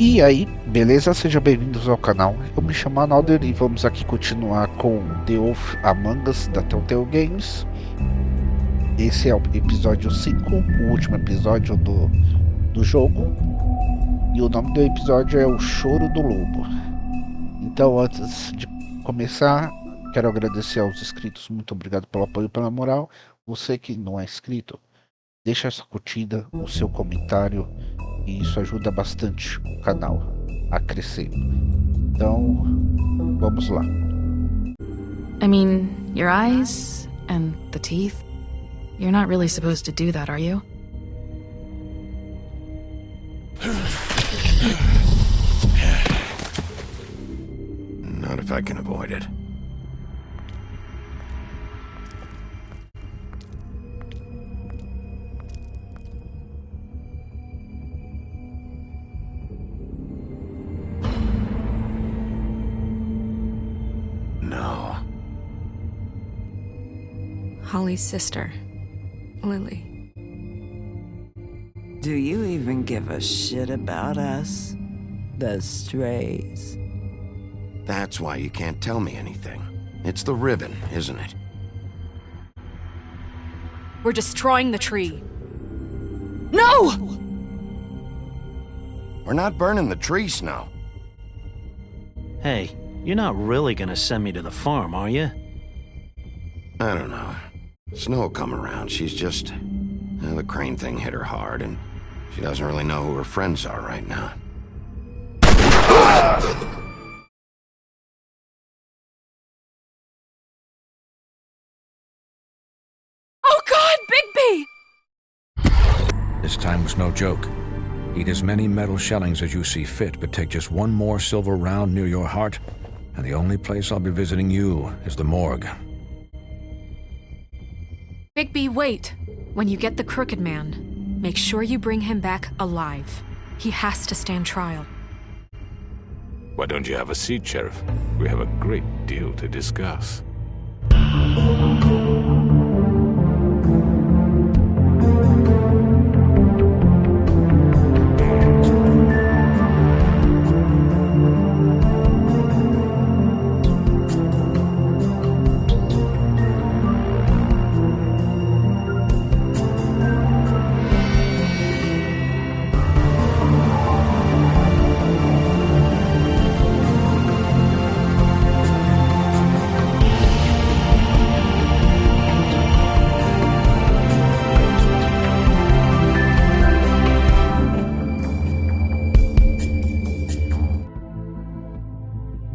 E aí, beleza? Sejam bem-vindos ao canal. Eu me chamo Analder e vamos aqui continuar com TheWolfAmongUs da Telltale Games. Esse é o episódio 5, o último episódio do jogo. E o nome do episódio é o Choro do Lobo. Então, antes de começar, quero agradecer aos inscritos. Muito obrigado pelo apoio e pela moral. Você que não é inscrito, deixa essa curtida, o seu comentário. E isso ajuda bastante o canal a crescer. Então, vamos lá. I mean, your eyes and the teeth. You're not really supposed to do that, are you? Not if I can avoid it. No. Holly's sister, Lily. Do you even give a shit about us? The strays. That's why you can't tell me anything. It's the ribbon, isn't it? We're destroying the tree. No! We're not burning the tree, Snow. Hey, you're not really gonna send me to the farm, are you? I don't know. Snow will come around. She's just... the crane thing hit her hard, and she doesn't really know who her friends are right now. Oh God, Bigby! This time was no joke. Eat as many metal shellings as you see fit, but take just one more silver round near your heart, and the only place I'll be visiting you is the morgue. Bigby, wait. When you get the Crooked Man, make sure you bring him back alive. He has to stand trial. Why don't you have a seat, Sheriff? We have a great deal to discuss.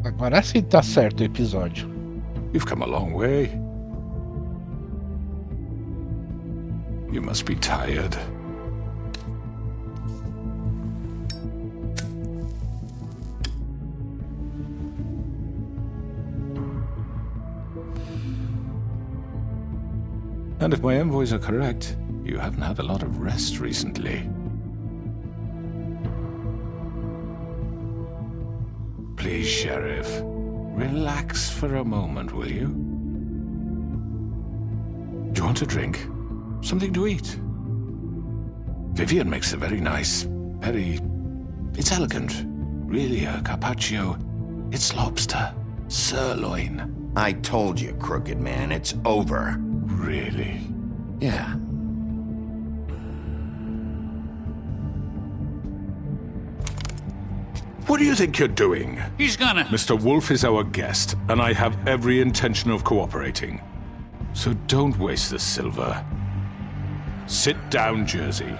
Agora sim tá certo o episódio. You've come a long way. You must be tired. And if my envoys are correct, you haven't had a lot of rest recently. Please, Sheriff, relax for a moment, will you? Do you want a drink? Something to eat? Vivian makes a very nice, it's elegant. Really a carpaccio. It's lobster. Sirloin. I told you, Crooked Man, it's over. Really? Yeah. What do you think you're doing? He's gonna... Mr. Wolf is our guest, and I have every intention of cooperating. So don't waste the silver. Sit down, Jersey.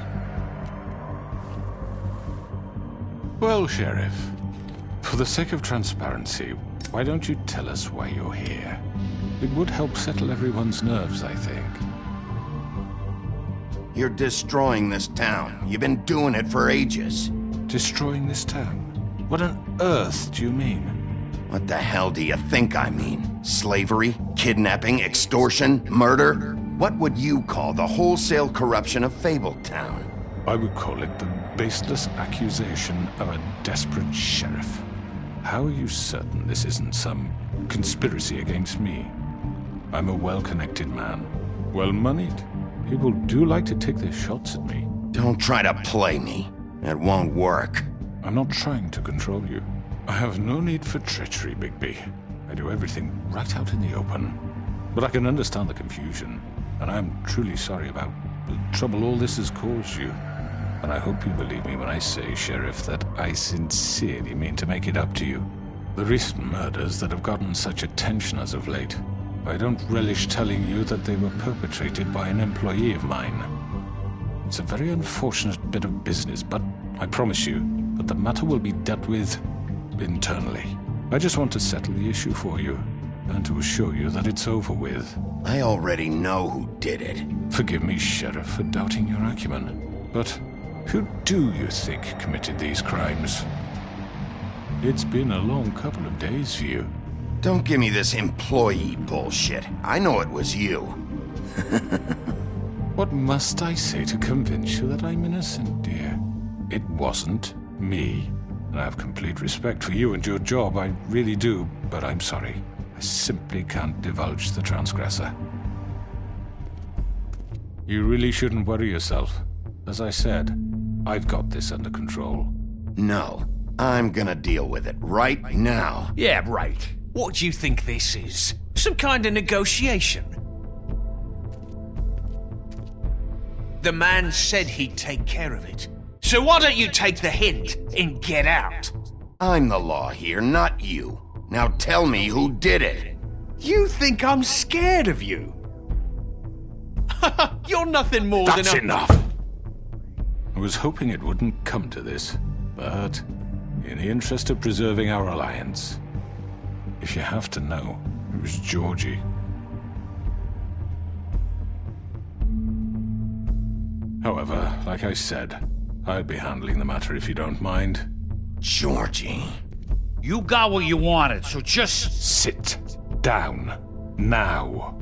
Well, Sheriff, for the sake of transparency, why don't you tell us why you're here? It would help settle everyone's nerves, I think. You're destroying this town. You've been doing it for ages. Destroying this town? What on earth do you mean? What the hell do you think I mean? Slavery? Kidnapping? Extortion? Murder? What would you call the wholesale corruption of Fabletown? I would call it the baseless accusation of a desperate sheriff. How are you certain this isn't some conspiracy against me? I'm a well-connected man, well-moneyed. People do like to take their shots at me. Don't try to play me. It won't work. I'm not trying to control you. I have no need for treachery, Bigby. I do everything right out in the open. But I can understand the confusion, and I am truly sorry about the trouble all this has caused you. And I hope you believe me when I say, Sheriff, that I sincerely mean to make it up to you. The recent murders that have gotten such attention as of late, I don't relish telling you that they were perpetrated by an employee of mine. It's a very unfortunate bit of business, but I promise you that the matter will be dealt with internally. I just want to settle the issue for you, and to assure you that it's over with. I already know who did it. Forgive me, Sheriff, for doubting your acumen, but who do you think committed these crimes? It's been a long couple of days for you. Don't give me this employee bullshit. I know it was you. What must I say to convince you that I'm innocent, dear? It wasn't me. And I have complete respect for you and your job, I really do, but I'm sorry. I simply can't divulge the transgressor. You really shouldn't worry yourself. As I said, I've got this under control. No, I'm gonna deal with it right now. Yeah, right. What do you think this is? Some kind of negotiation? The man said he'd take care of it. So why don't you take the hint and get out? I'm the law here, not you. Now tell me who did it. You think I'm scared of you? You're nothing more That's than a... enough! I was hoping it wouldn't come to this, but in the interest of preserving our alliance, if you have to know, it was Georgie. However, like I said, I'll be handling the matter if you don't mind. Georgie. You got what you wanted, so just... Sit down. Now.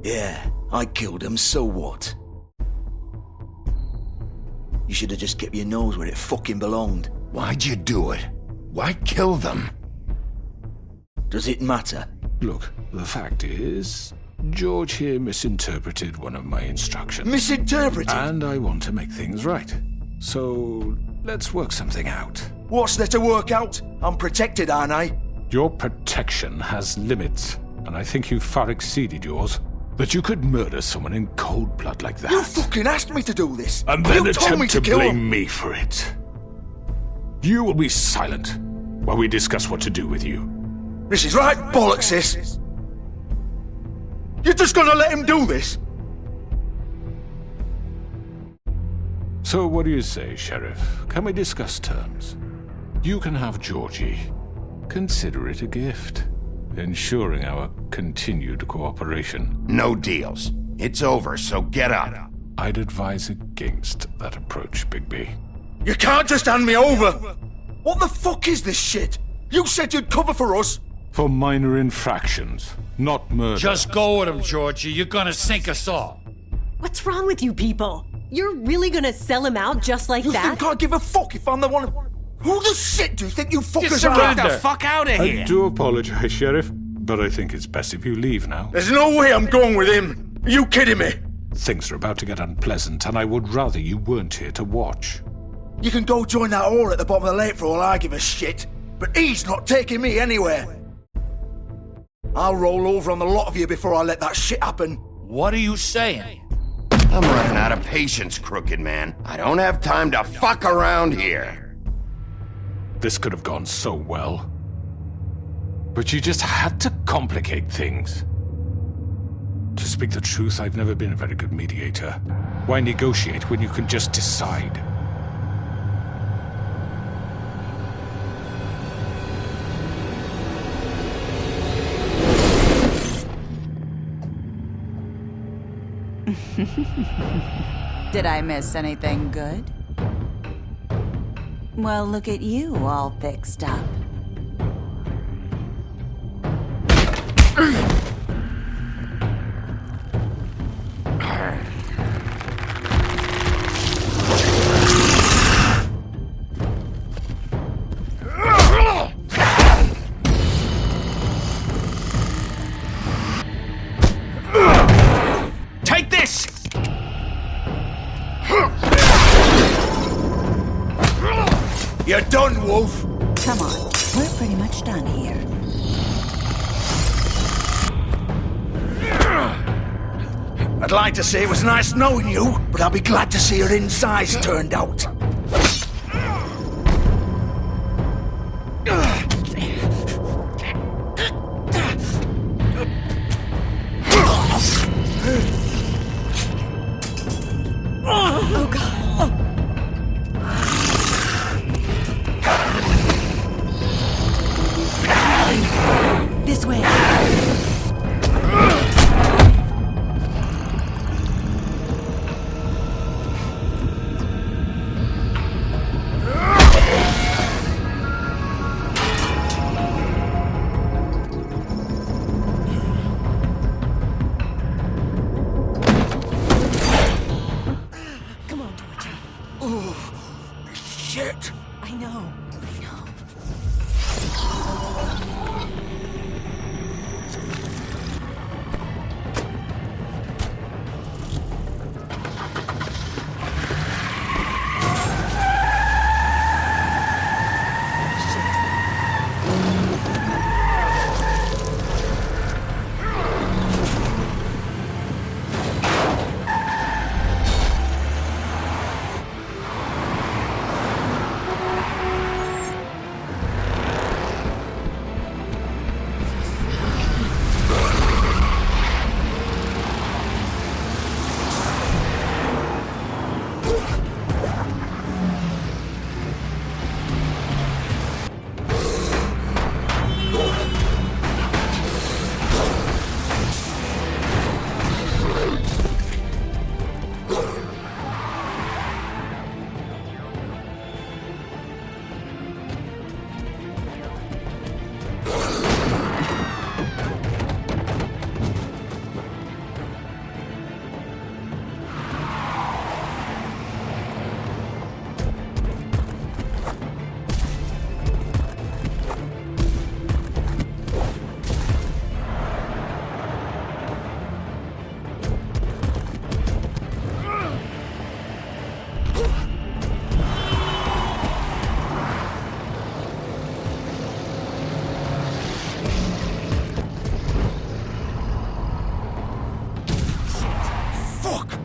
Yeah, I killed him, so what? You should have just kept your nose where it fucking belonged. Why'd you do it? Why kill them? Does it matter? Look, the fact is, George here misinterpreted one of my instructions. Misinterpreted? And I want to make things right. So, let's work something out. What's there to work out? I'm protected, aren't I? Your protection has limits, and I think you've far exceeded yours. That you could murder someone in cold blood like that. You fucking asked me to do this! And then you told me attempt to kill blame him. me for it. You will be silent while we discuss what to do with you. This is right bollocks, sis. You're just gonna let him do this? So what do you say, Sheriff? Can we discuss terms? You can have Georgie. Consider it a gift, ensuring our continued cooperation. No deals. It's over, so get up. I'd advise against that approach, Bigby. You can't just hand me over! What the fuck is this shit? You said you'd cover for us! For minor infractions, not murder. Just go with him, Georgie. You're gonna sink us all. What's wrong with you people? You're really gonna sell him out just like You that? think I give a fuck if I'm the one? Who the shit do you think you fuckers Get are? the fuck out of here! I do apologize, Sheriff, but I think it's best if you leave now. There's no way I'm going with him! Are you kidding me? Things are about to get unpleasant, and I would rather you weren't here to watch. You can go join that whore at the bottom of the lake for all I give a shit, but he's not taking me anywhere. I'll roll over on the lot of you before I let that shit happen. What are you saying? I'm running out of patience, crooked man. I don't have time to fuck around here. This could have gone so well. But you just had to complicate things. To speak the truth, I've never been a very good mediator. Why negotiate when you can just decide? Did I miss anything good? Well, look at you, all fixed up. Take this! You're done, Wolf. Come on, we're pretty much done here. I'd like to say it was nice knowing you, but I'll be glad to see your insides turned out. Oh, God. This way. Shit! I know.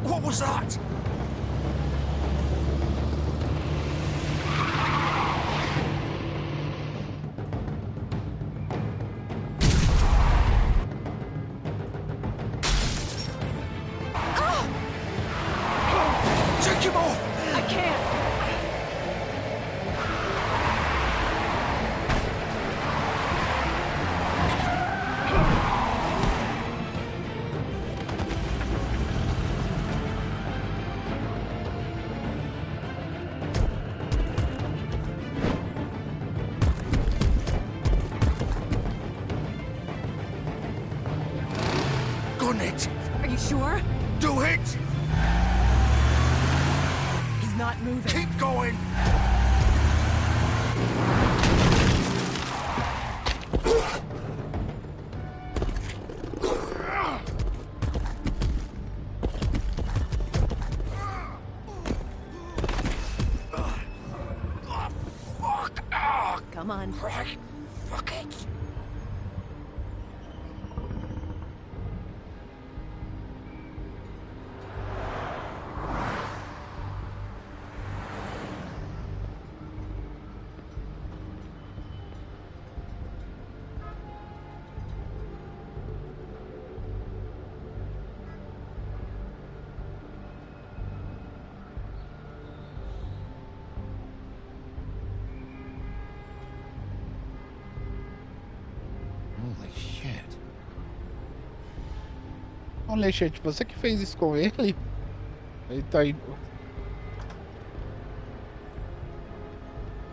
What was that? Take him off! I can't. Gun it! Are you sure? Do it! He's not moving. Keep going! Come on. Right. Fuck it. Holy shit. Olha, gente, você que fez isso com ele? Ele tá indo.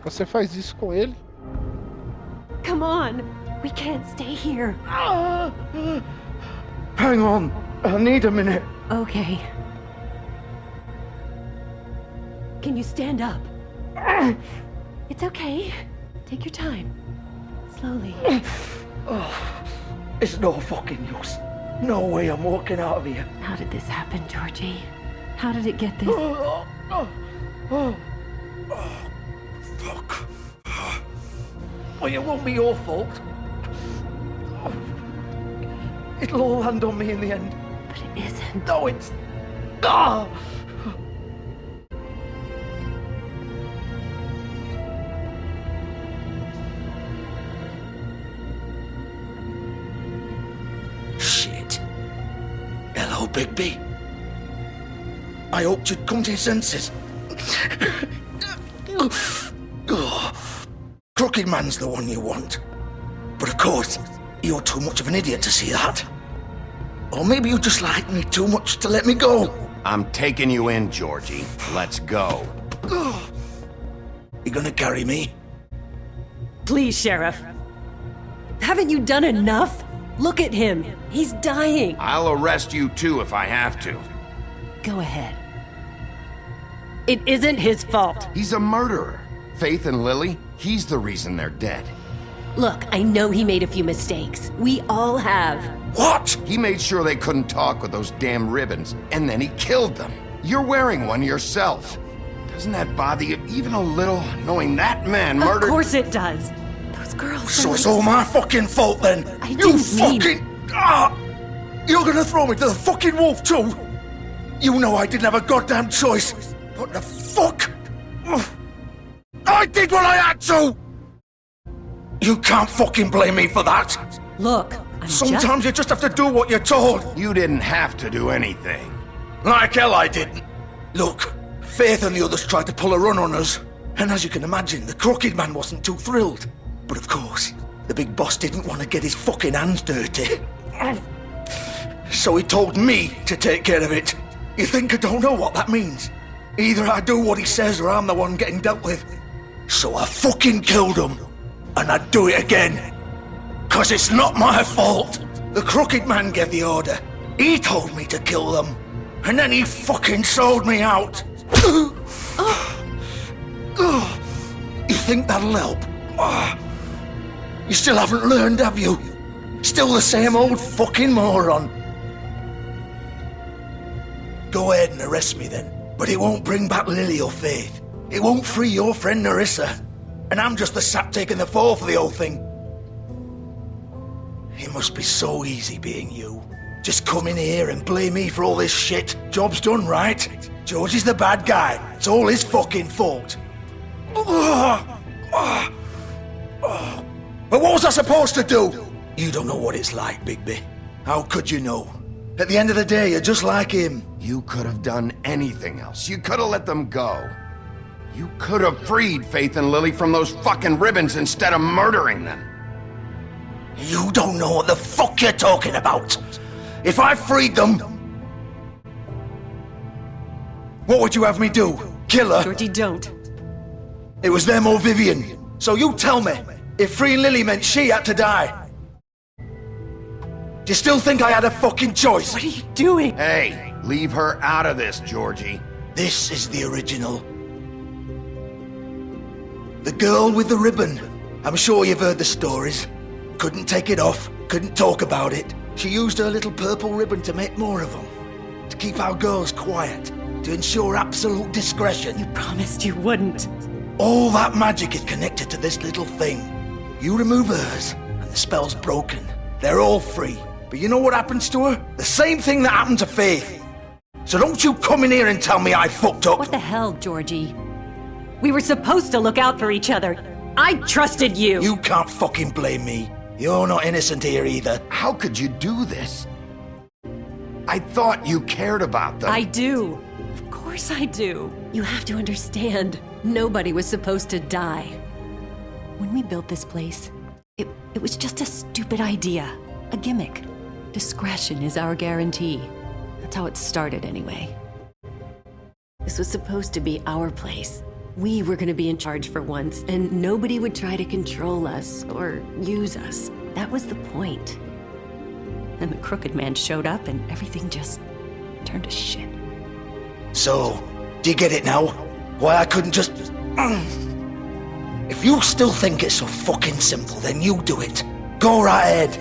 Você faz isso com ele? Come on. We can't stay here. Hang on. I need a minute. Okay. Can you stand up? It's okay. Take your time. Slowly. It's no fucking use. No way I'm walking out of here. How did this happen, Georgie? How did it get this? Fuck. Well, it won't be your fault. It'll all land on me in the end. But it isn't. No, it's... Ah! Shit. Hello, Bigby. I hoped you'd come to your senses. Crooked Man's the one you want. But of course, you're too much of an idiot to see that. Or maybe you just like me too much to let me go. I'm taking you in, Georgie. Let's go. You gonna carry me? Please, Sheriff. Haven't you done enough? Look at him. He's dying. I'll arrest you too if I have to. Go ahead. It isn't his fault. He's a murderer. Faith and Lily, he's the reason they're dead. Look, I know he made a few mistakes. We all have. What? He made sure they couldn't talk with those damn ribbons, and then he killed them. You're wearing one yourself. Doesn't that bother you even a little, knowing that man murdered... Of course it does. Those girls... So it's all my fucking fault then? I didn't mean... You're gonna throw me to the fucking wolf too? You know I didn't have a goddamn choice. What the fuck? I did what I had to! You can't fucking blame me for that. Look, Sometimes you just have to do what you're told. You didn't have to do anything. Like hell I didn't. Look, Faith and the others tried to pull a run on us. And as you can imagine, the Crooked Man wasn't too thrilled. But of course, the big boss didn't want to get his fucking hands dirty. So he told me to take care of it. You think I don't know what that means? Either I do what he says or I'm the one getting dealt with. So I fucking killed him. And I'd do it again. 'Cause it's not my fault. The Crooked Man gave the order. He told me to kill them. And then he fucking sold me out. You think that'll help? You still haven't learned, have you? Still the same old fucking moron. Go ahead and arrest me then. But it won't bring back Lily or Faith. It won't free your friend Nerissa. And I'm just the sap taking the fall for the whole thing. It must be so easy being you. Just come in here and blame me for all this shit. Job's done, right? George is the bad guy. It's all his fucking fault. But what was I supposed to do? You don't know what it's like, Bigby. How could you know? At the end of the day, you're just like him. You could have done anything else. You could have let them go. You could have freed Faith and Lily from those fucking ribbons instead of murdering them. You don't know what the fuck you're talking about. If I freed them... What would you have me do? Kill her? Georgie, don't. It was them or Vivian. So you tell me, if freeing Lily meant she had to die. Do you still think I had a fucking choice? What are you doing? Hey, leave her out of this, Georgie. This is the original. The girl with the ribbon. I'm sure you've heard the stories. Couldn't take it off, couldn't talk about it. She used her little purple ribbon to make more of them. To keep our girls quiet. To ensure absolute discretion. You promised you wouldn't. All that magic is connected to this little thing. You remove hers, and the spell's broken. They're all free. But you know what happens to her? The same thing that happened to Faith. So don't you come in here and tell me I fucked up. What the hell, Georgie? We were supposed to look out for each other. I trusted you. You can't fucking blame me. You're not innocent here either. How could you do this? I thought you cared about them. I do. Of course I do. You have to understand. Nobody was supposed to die. When we built this place, it was just a stupid idea. A gimmick. Discretion is our guarantee. That's how it started anyway. This was supposed to be our place. We were gonna be in charge for once, and nobody would try to control us or use us. That was the point. And the Crooked Man showed up and everything just turned to shit. So, do you get it now? Why I couldn't just... If you still think it's so fucking simple, then you do it. Go right ahead.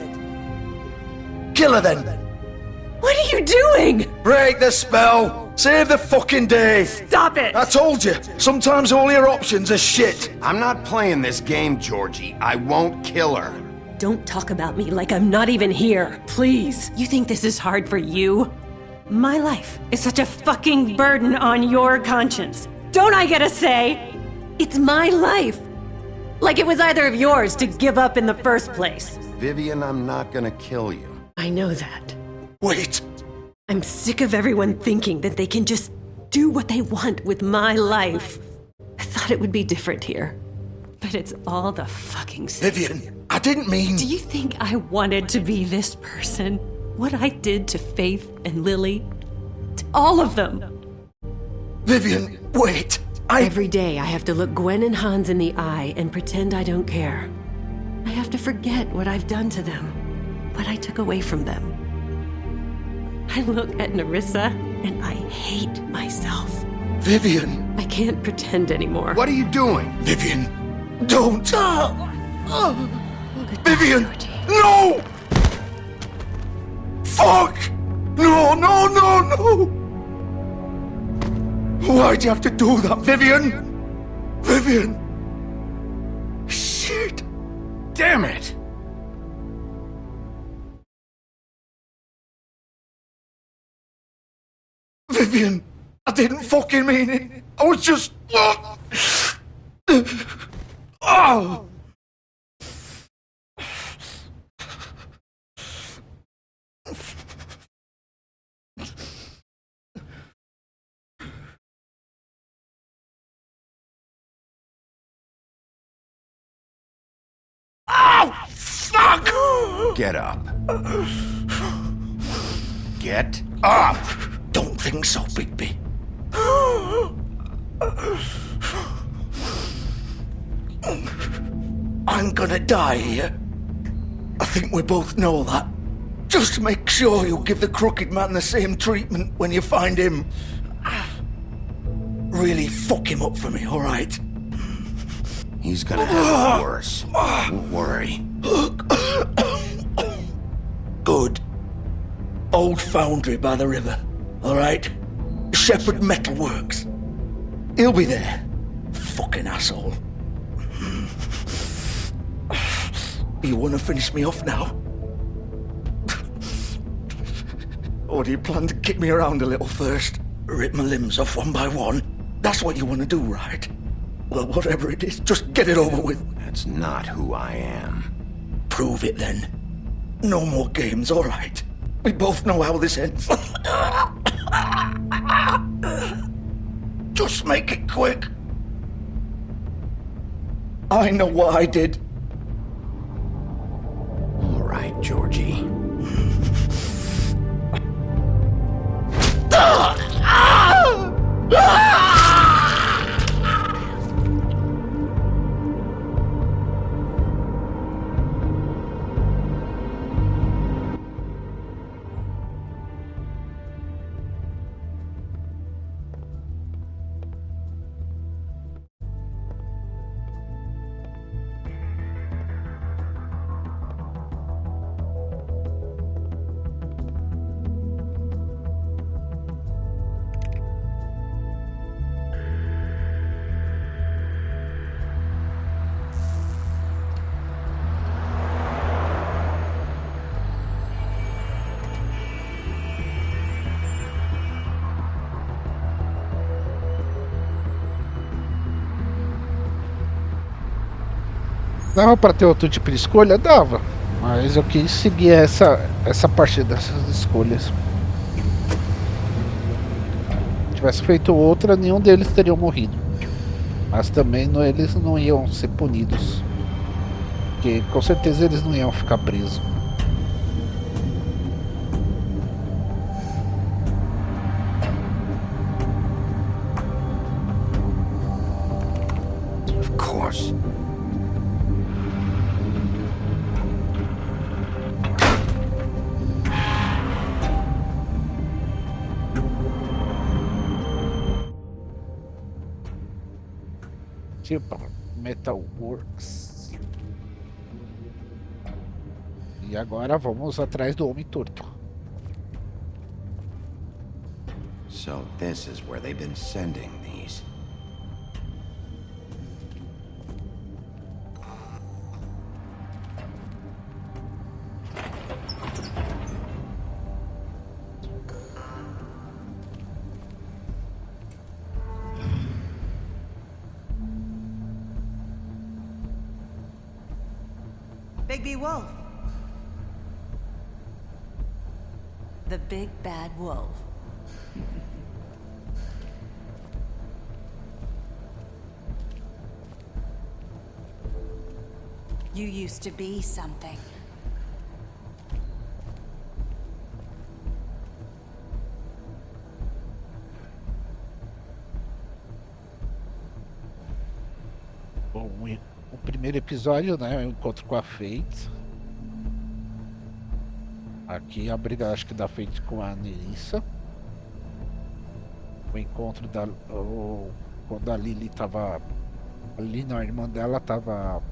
Kill her then. What are you doing? Break the spell. Save the fucking day! Stop it! I told you, sometimes all your options are shit. I'm not playing this game, Georgie. I won't kill her. Don't talk about me like I'm not even here, please. You think this is hard for you? My life is such a fucking burden on your conscience. Don't I get a say? It's my life. Like it was either of yours to give up in the first place. Vivian, I'm not gonna kill you. I know that. Wait. I'm sick of everyone thinking that they can just do what they want with my life. I thought it would be different here. But it's all the fucking same. Vivian, I didn't mean... Do you think I wanted to be this person? What I did to Faith and Lily? To all of them? Vivian, wait. Every day I have to look Gwen and Hans in the eye and pretend I don't care. I have to forget what I've done to them, what I took away from them. I look at Nerissa and I hate myself. Vivian. I can't pretend anymore. What are you doing? Vivian, don't. Vivian, no! Fuck! No, no, no, no! Why'd you have to do that, Vivian? Vivian! Shit! Damn it! Vivian, I didn't fucking mean it. I was just... Oh! Oh, fuck! Get up. Get up! Don't think so, Bigby. I'm gonna die here. I think we both know that. Just make sure you give the crooked man the same treatment when you find him. Really fuck him up for me, alright? He's gonna have it worse. Don't worry. Good. Old foundry by the river, alright? Shepherd Metalworks. He'll be there. Fucking asshole. You wanna finish me off now? Or do you plan to kick me around a little first? Rip my limbs off one by one? That's what you wanna do, right? Well, whatever it is, just get it over with. That's not who I am. Prove it then. No more games, alright? We both know how this ends. Just make it quick. I know what I did. All right, Georgie. Dava para ter outro tipo de escolha? Dava. Mas eu quis seguir essa parte dessas escolhas. Se tivesse feito outra, nenhum deles teria morrido. Mas também eles não iam ser punidos. Porque com certeza eles não iam ficar presos. Of course. Metalworks. E agora vamos atrás do Homem Torto. So this is where they've been sending these. Bigby Wolf. The big bad wolf. You used to be something. Bom, o primeiro episódio, né, o encontro com a Fate. Aqui a briga, acho que da Fate com a Nerissa. O encontro da... quando a Lily tava... A Lily não, a irmã dela tava...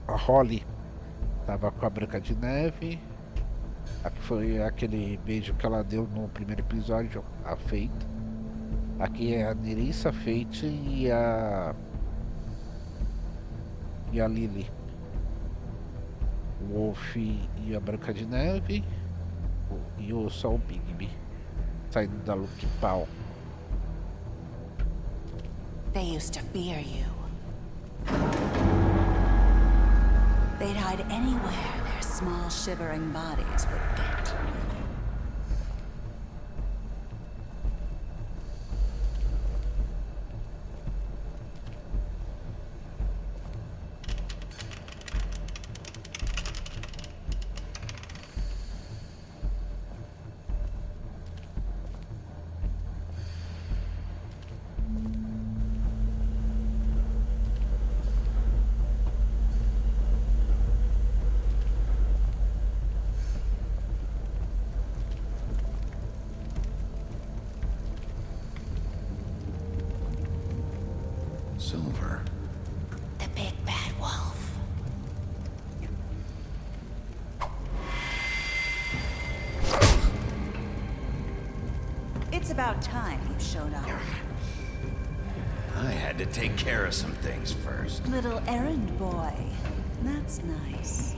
A Holly tava com a Branca de Neve. Aqui foi aquele beijo que ela deu no primeiro episódio, a Fate. Aqui é a Nerissa, a Fate e a Lily. O Wolf e a Branca de Neve. E só o Bigby saindo da Luke Pau. They used to fear you. They'd hide anywhere their small shivering bodies would fit. Silver. The big bad wolf. It's about time you showed up. I had to take care of some things first. Little errand boy. That's nice.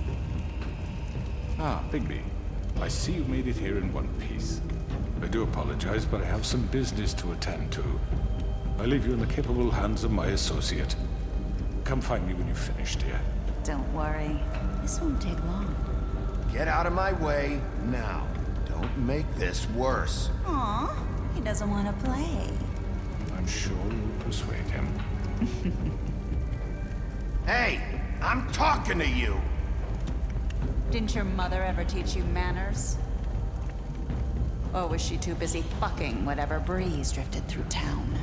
Ah, Bigby. I see you made it here in one piece. I do apologize, but I have some business to attend to. I leave you in the capable hands of my associate. Come find me when you've finished here. Don't worry. This won't take long. Get out of my way now. Don't make this worse. Aw, he doesn't want to play. I'm sure you'll persuade him. Hey, I'm talking to you. Didn't your mother ever teach you manners? Or was she too busy fucking whatever breeze drifted through town?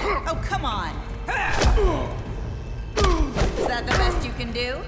Oh, come on! Is that the best you can do?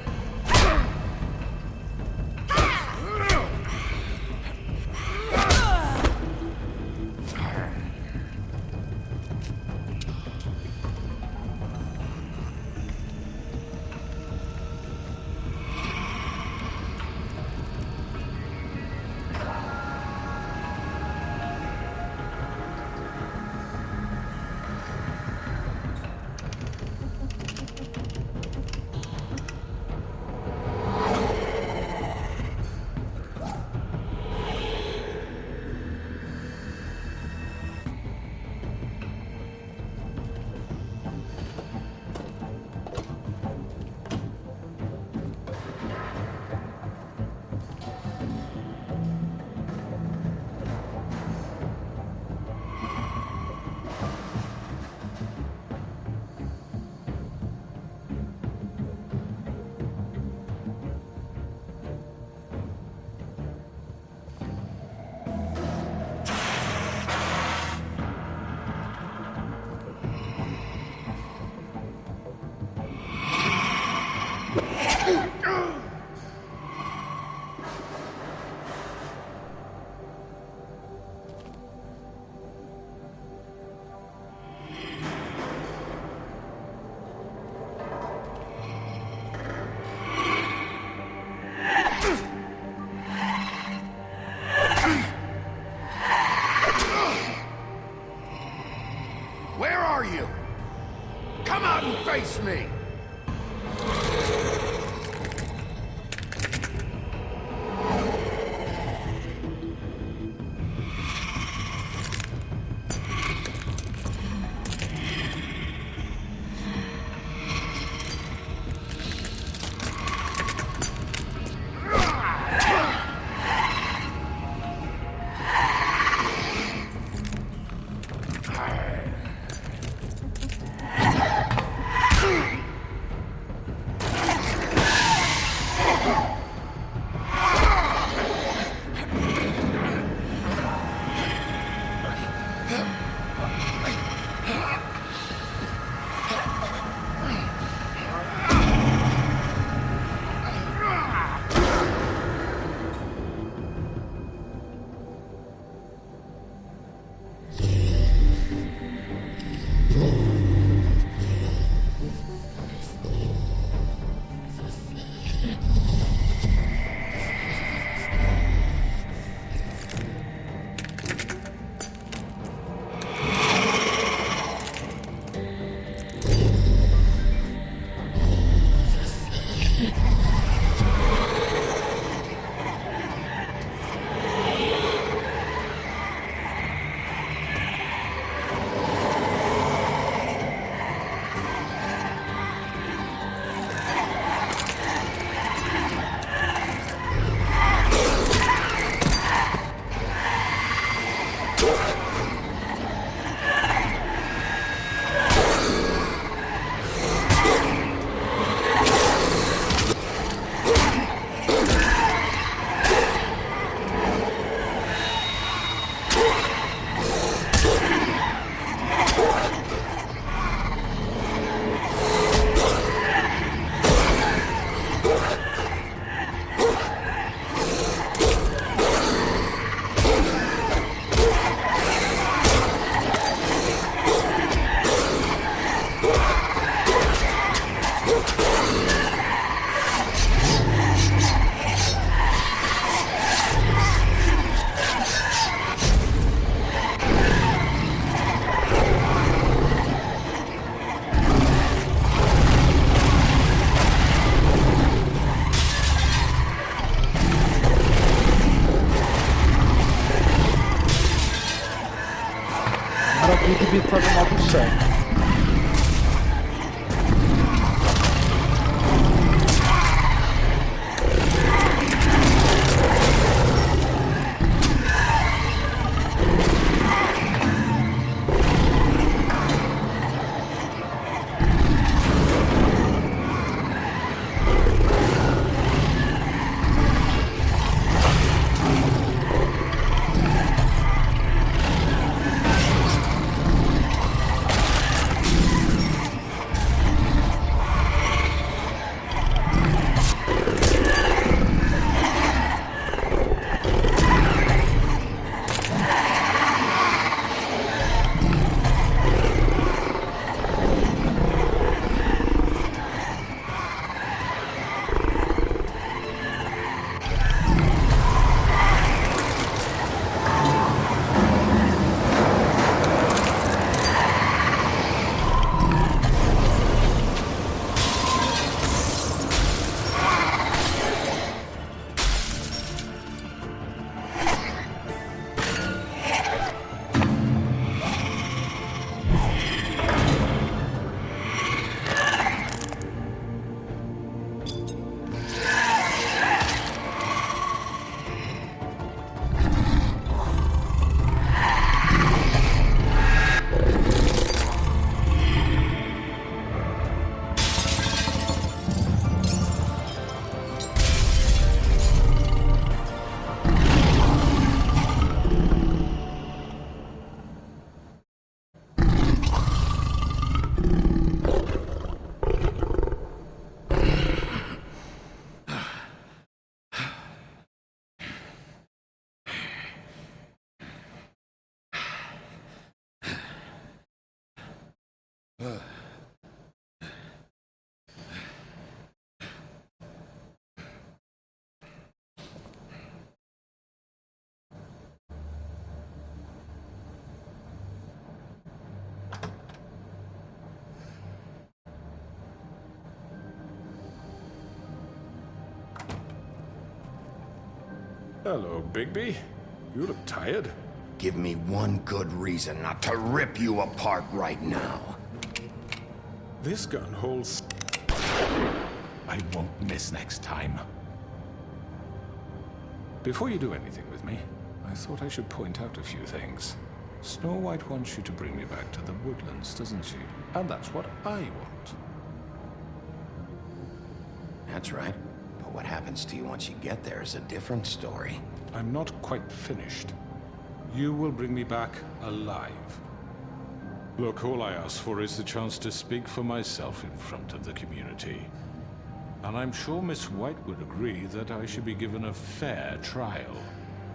are you? Come out and face me! Bigby tá no modo certo. Hello, Bigby. You look tired. Give me one good reason not to rip you apart right now. This gun holds... I won't miss next time. Before you do anything with me, I thought I should point out a few things. Snow White wants you to bring me back to the woodlands, doesn't she? And that's what I want. That's right. But what happens to you once you get there is a different story. I'm not quite finished. You will bring me back alive. Look, all I ask for is the chance to speak for myself in front of the community. And I'm sure Miss White would agree that I should be given a fair trial.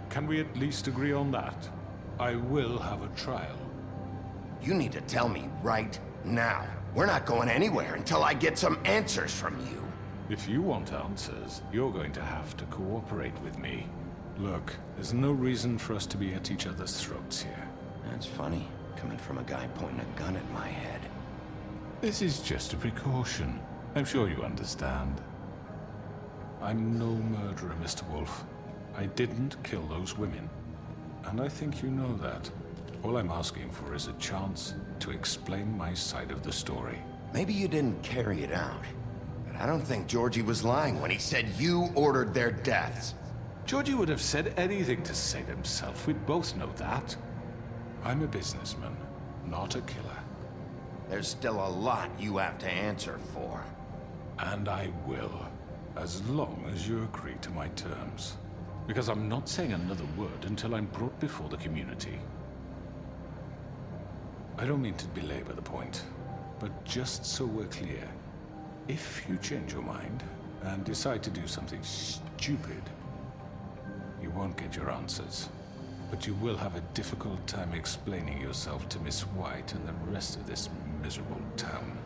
Can we at least agree on that? I will have a trial. You need to tell me right now. We're not going anywhere until I get some answers from you. If you want answers, you're going to have to cooperate with me. Look, there's no reason for us to be at each other's throats here. That's funny, coming from a guy pointing a gun at my head. This is just a precaution. I'm sure you understand. I'm no murderer, Mr. Wolf. I didn't kill those women. And I think you know that. All I'm asking for is a chance to explain my side of the story. Maybe you didn't carry it out. But I don't think Georgie was lying when he said you ordered their deaths. Georgie would have said anything to save himself. We both know that. I'm a businessman, not a killer. There's still a lot you have to answer for. And I will, as long as you agree to my terms. Because I'm not saying another word until I'm brought before the community. I don't mean to belabor the point, but just so we're clear, if you change your mind and decide to do something stupid, you won't get your answers. But you will have a difficult time explaining yourself to Miss White and the rest of this miserable town.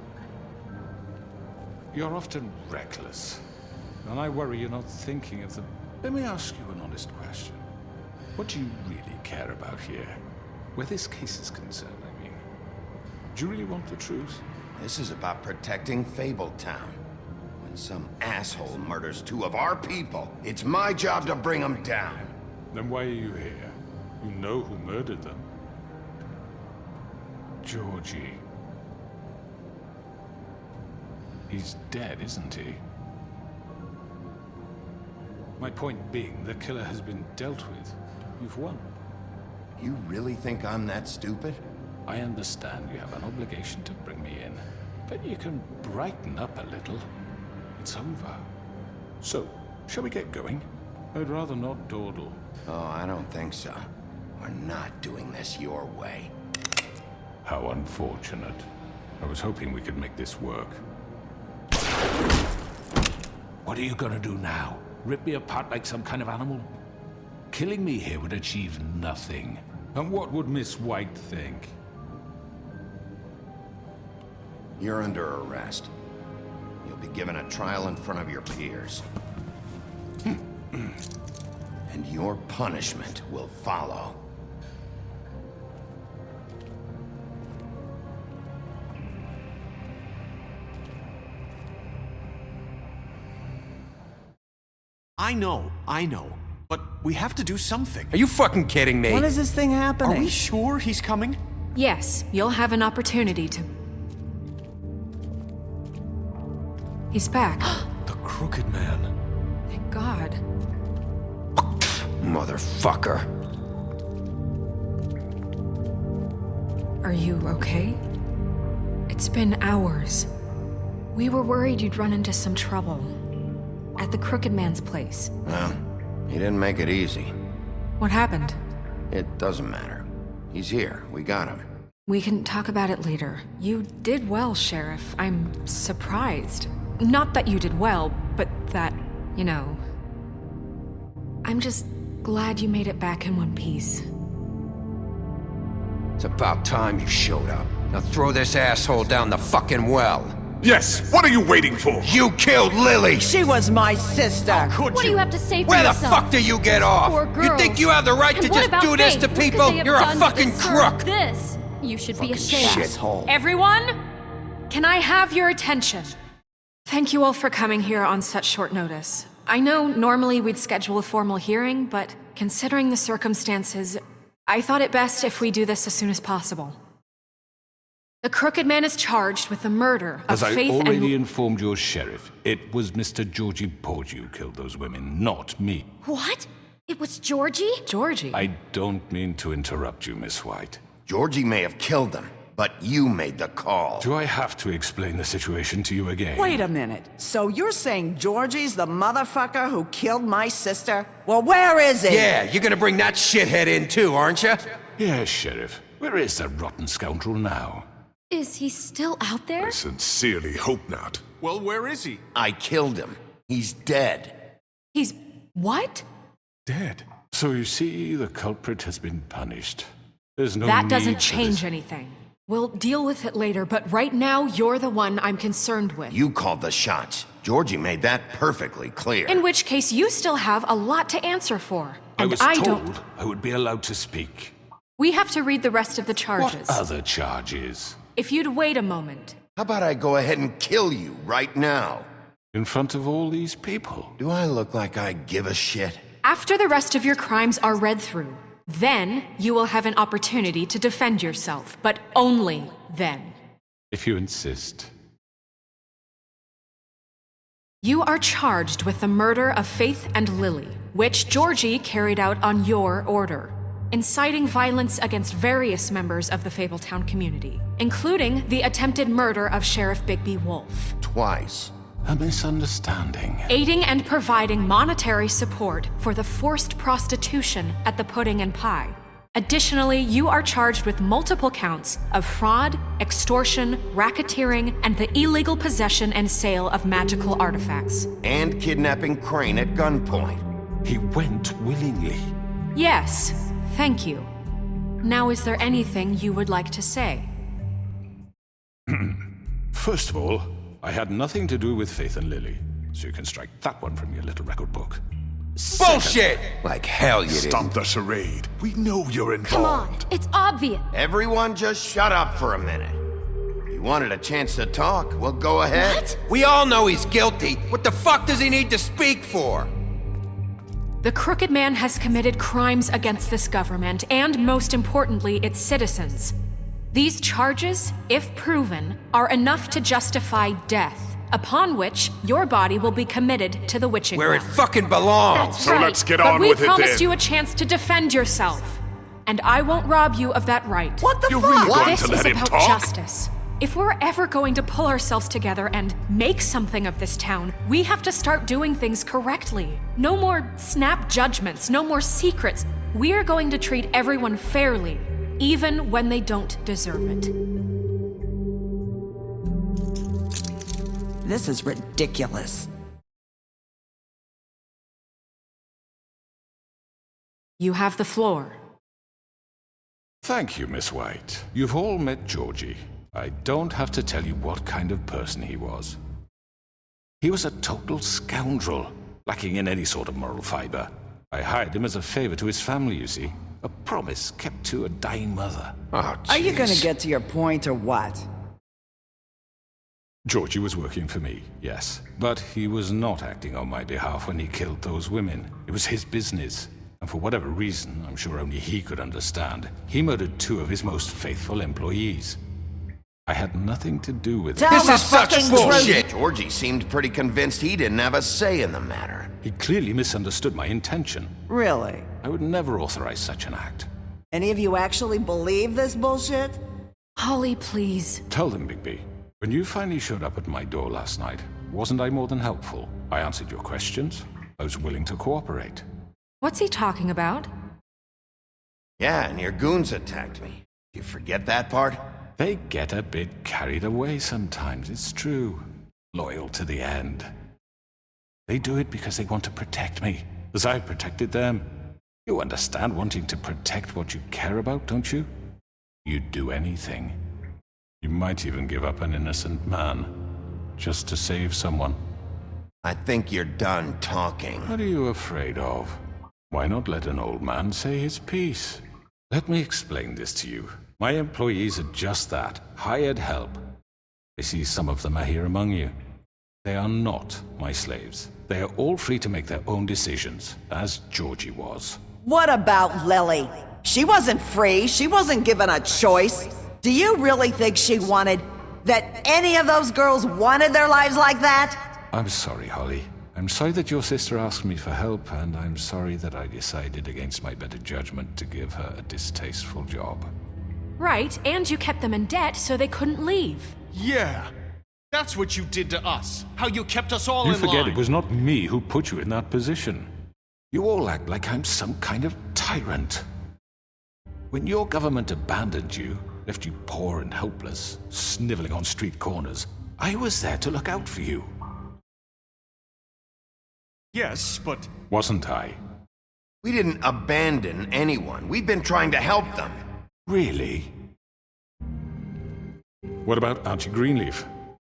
You're often reckless, and I worry you're not thinking of the... Let me ask you an honest question. What do you really care about here? Where this case is concerned, I mean. Do you really want the truth? This is about protecting Fabletown. When some asshole murders two of our people, it's my job to bring them down. Then why are you here? You know who murdered them. Georgie. He's dead, isn't he? My point being, the killer has been dealt with. You've won. You really think I'm that stupid? I understand you have an obligation to bring me in, but you can brighten up a little. It's over. So, shall we get going? I'd rather not dawdle. Oh, I don't think so. We're not doing this your way. How unfortunate. I was hoping we could make this work. What are you gonna do now? Rip me apart like some kind of animal? Killing me here would achieve nothing. And what would Miss White think? You're under arrest. You'll be given a trial in front of your peers. And your punishment will follow. I know. But we have to do something. Are you fucking kidding me? When is this thing happening? Are we sure he's coming? Yes, you'll have an opportunity to... He's back. The Crooked Man. Thank God. Motherfucker. Are you okay? It's been hours. We were worried you'd run into some trouble. At the Crooked Man's place. Well, he didn't make it easy. What happened? It doesn't matter. He's here. We got him. We can talk about it later. You did well, Sheriff. I'm surprised. Not that you did well, but that, you know... I'm just glad you made it back in one piece. It's about time you showed up. Now throw this asshole down the fucking well. Yes! What are you waiting for? You killed Lily! She was my sister! How could What do you have to say for Where yourself? the fuck do you get off? Poor You girls. think you have the right And to what just about do this Faith? to What could people? they have You're a done to fucking deserve crook! This. You should be ashamed. Shithole. Everyone, can I have your attention? Thank you all for coming here on such short notice. I know normally we'd schedule a formal hearing, but considering the circumstances, I thought it best if we do this as soon as possible. The Crooked Man is charged with the murder of Faith and... As I already informed your sheriff, it was Mr. Georgie Porgy who killed those women, not me. What? It was Georgie? Georgie? I don't mean to interrupt you, Miss White. Georgie may have killed them, but you made the call. Do I have to explain the situation to you again? Wait a minute. So you're saying Georgie's the motherfucker who killed my sister? Well, where is he? Yeah, you're gonna bring that shithead in too, aren't you? Yes, Sheriff. Where is that rotten scoundrel now? Is he still out there? I sincerely hope not. Well, where is he? I killed him. He's dead. He's... what? Dead. So you see, the culprit has been punished. There's no That need doesn't for change this. anything. We'll deal with it later, but right now, you're the one I'm concerned with. You called the shots. Georgie made that perfectly clear. In which case, you still have a lot to answer for. I And was I told don't... I would be allowed to speak. We have to read the rest of the charges. What other charges? If you'd wait a moment. How about I go ahead and kill you right now? In front of all these people? Do I look like I give a shit? After the rest of your crimes are read through, then you will have an opportunity to defend yourself, but only then. If you insist. You are charged with the murder of Faith and Lily, which Georgie carried out on your order, inciting violence against various members of the Fabletown community, including the attempted murder of Sheriff Bigby Wolf. Twice. A misunderstanding. Aiding and providing monetary support for the forced prostitution at the Pudding and Pie. Additionally, you are charged with multiple counts of fraud, extortion, racketeering, and the illegal possession and sale of magical artifacts. And kidnapping Crane at gunpoint. He went willingly. Yes, thank you. Now, is there anything you would like to say? First of all, I had nothing to do with Faith and Lily, so you can strike that one from your little record book. Bullshit! Like hell you didn't. Stop the charade. We know you're involved. Come on, it's obvious. Everyone just shut up for a minute. You wanted a chance to talk, well go ahead. What? We all know he's guilty. What the fuck does he need to speak for? The Crooked Man has committed crimes against this government and, most importantly, its citizens. These charges, if proven, are enough to justify death, upon which your body will be committed to the witching Where it well. fucking belongs. That's So right. let's get But on we with it then. promised you a chance to defend yourself, and I won't rob you of that right. What the You're fuck? really going This to is let him about talk? justice. If we're ever going to pull ourselves together and make something of this town, we have to start doing things correctly. No more snap judgments, no more secrets. We are going to treat everyone fairly, even when they don't deserve it. This is ridiculous. You have the floor. Thank you, Miss White. You've all met Georgie. I don't have to tell you what kind of person he was. He was a total scoundrel, lacking in any sort of moral fiber. I hired him as a favor to his family, you see. A promise kept to a dying mother. Oh, Are you gonna jeez. get to your point or what? Georgie was working for me, yes. But he was not acting on my behalf when he killed those women. It was his business. And for whatever reason, I'm sure only he could understand, he murdered 2 of his most faithful employees. I had nothing to do with it. This is such bullshit. Georgie seemed pretty convinced he didn't have a say in the matter. He clearly misunderstood my intention. Really? I would never authorize such an act. Any of you actually believe this bullshit? Holly, please. Tell them, Bigby. When you finally showed up at my door last night, wasn't I more than helpful? I answered your questions. I was willing to cooperate. What's he talking about? Yeah, and your goons attacked me. You forget that part? They get a bit carried away sometimes, it's true. Loyal to the end. They do it because they want to protect me, as I protected them. You understand wanting to protect what you care about, don't you? You'd do anything. You might even give up an innocent man, just to save someone. I think you're done talking. What are you afraid of? Why not let an old man say his piece? Let me explain this to you. My employees are just that, hired help. I see some of them are here among you. They are not my slaves. They are all free to make their own decisions, as Georgie was. What about Lily? She wasn't free. She wasn't given a choice. Do you really think she wanted... that any of those girls wanted their lives like that? I'm sorry, Holly. I'm sorry that your sister asked me for help, and I'm sorry that I decided against my better judgment to give her a distasteful job. Right, and you kept them in debt so they couldn't leave. Yeah. That's what you did to us. How you kept us all in line. You forget it was not me who put you in that position. You all act like I'm some kind of tyrant. When your government abandoned you, left you poor and helpless, sniveling on street corners, I was there to look out for you. Yes, but... Wasn't I? We didn't abandon anyone. We've been trying to help them. Really? What about Auntie Greenleaf?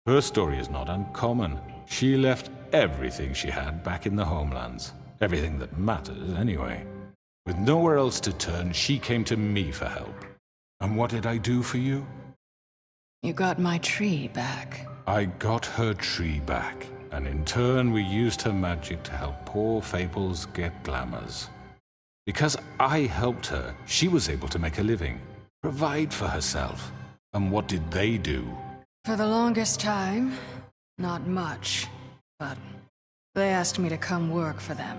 Her story is not uncommon. She left everything she had back in the homelands. Everything that matters, anyway. With nowhere else to turn, she came to me for help. And what did I do for you? You got my tree back. I got her tree back, and in turn we used her magic to help poor Fables get glamours. Because I helped her, she was able to make a living, provide for herself. And what did they do? For the longest time, not much. But they asked me to come work for them.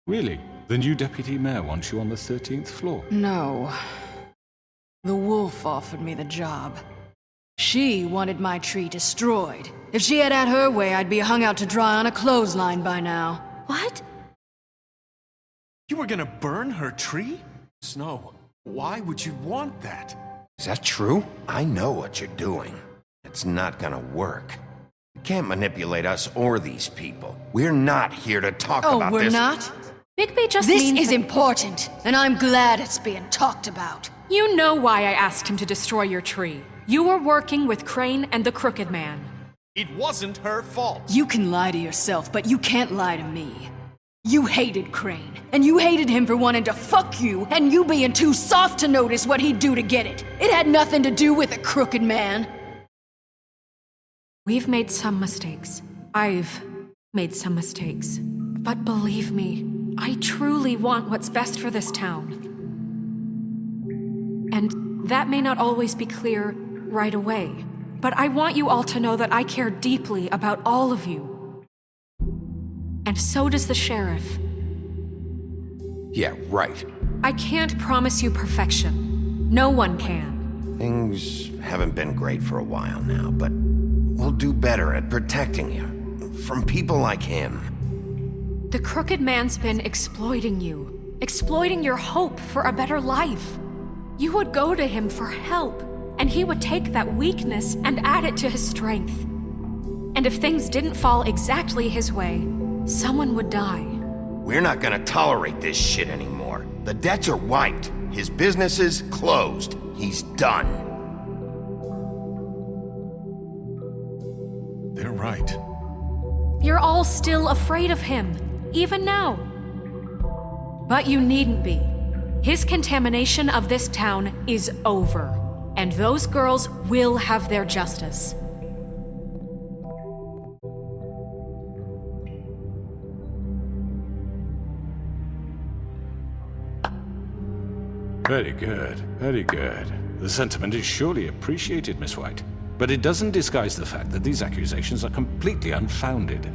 Really? The new deputy mayor wants you on the 13th floor? No. The wolf offered me the job. She wanted my tree destroyed. If she had her way, I'd be hung out to dry on a clothesline by now. What? You were gonna burn her tree? Snow, why would you want that? Is that true? I know what you're doing. It's not gonna work. You can't manipulate us or these people. We're not here to talk about this. Oh, we're not? Bigby just This means is that... important, and I'm glad it's being talked about. You know why I asked him to destroy your tree. You were working with Crane and the Crooked Man. It wasn't her fault. You can lie to yourself, but you can't lie to me. You hated Crane, and you hated him for wanting to fuck you, and you being too soft to notice what he'd do to get it. It had nothing to do with a Crooked Man. We've made some mistakes. I've made some mistakes. But believe me, I truly want what's best for this town. And that may not always be clear right away, but I want you all to know that I care deeply about all of you. And so does the sheriff. Yeah, right. I can't promise you perfection. No one can. Things haven't been great for a while now, but we'll do better at protecting you from people like him. The Crooked Man's been exploiting you, exploiting your hope for a better life. You would go to him for help, and he would take that weakness and add it to his strength. And if things didn't fall exactly his way, someone would die. We're not gonna tolerate this shit anymore. The debts are wiped. His business is closed. He's done. They're right. You're all still afraid of him, even now. But you needn't be. His contamination of this town is over, and those girls will have their justice. Very good, very good. The sentiment is surely appreciated, Miss White. But it doesn't disguise the fact that these accusations are completely unfounded.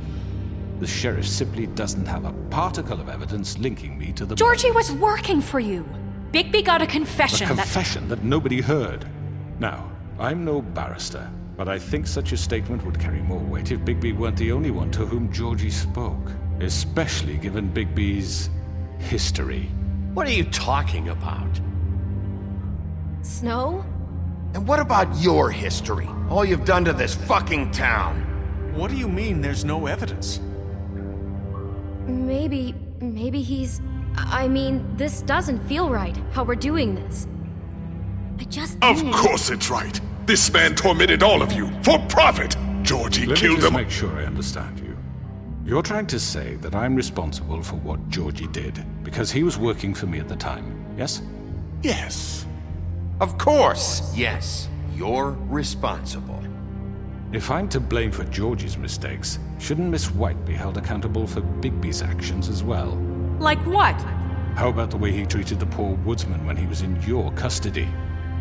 The sheriff simply doesn't have a particle of evidence linking me to the... Georgie was working for you. Bigby got a confession. A confession that nobody heard. Now, I'm no barrister, but I think such a statement would carry more weight if Bigby weren't the only one to whom Georgie spoke. Especially given Bigby's history. What are you talking about? Snow? And what about your history? All you've done to this fucking town? What do you mean there's no evidence? Maybe he's... I mean, this doesn't feel right, how we're doing this. I just Of course it's right. This man tormented all of you, for profit! Georgie killed them. Let me just make sure I understand you. You're trying to say that I'm responsible for what Georgie did, because he was working for me at the time, yes? Yes. Of course, yes. You're responsible. If I'm to blame for Georgie's mistakes, shouldn't Miss White be held accountable for Bigby's actions as well? Like what? How about the way he treated the poor woodsman when he was in your custody?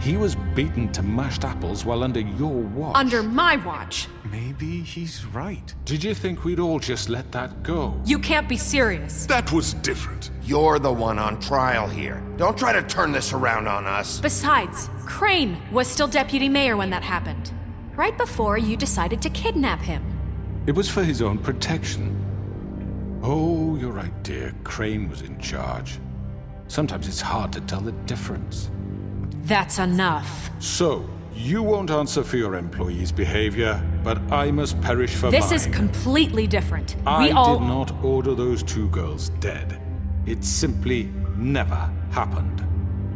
He was beaten to mashed apples while under your watch. Under my watch. Maybe he's right. Did you think we'd all just let that go? You can't be serious. That was different. You're the one on trial here. Don't try to turn this around on us. Besides, Crane was still deputy mayor when that happened. Right before you decided to kidnap him. It was for his own protection. Oh, you're right, dear. Crane was in charge. Sometimes it's hard to tell the difference. That's enough. So, you won't answer for your employees' behavior, but I must perish for mine. This is completely different. I did not order those two girls dead. It simply never happened.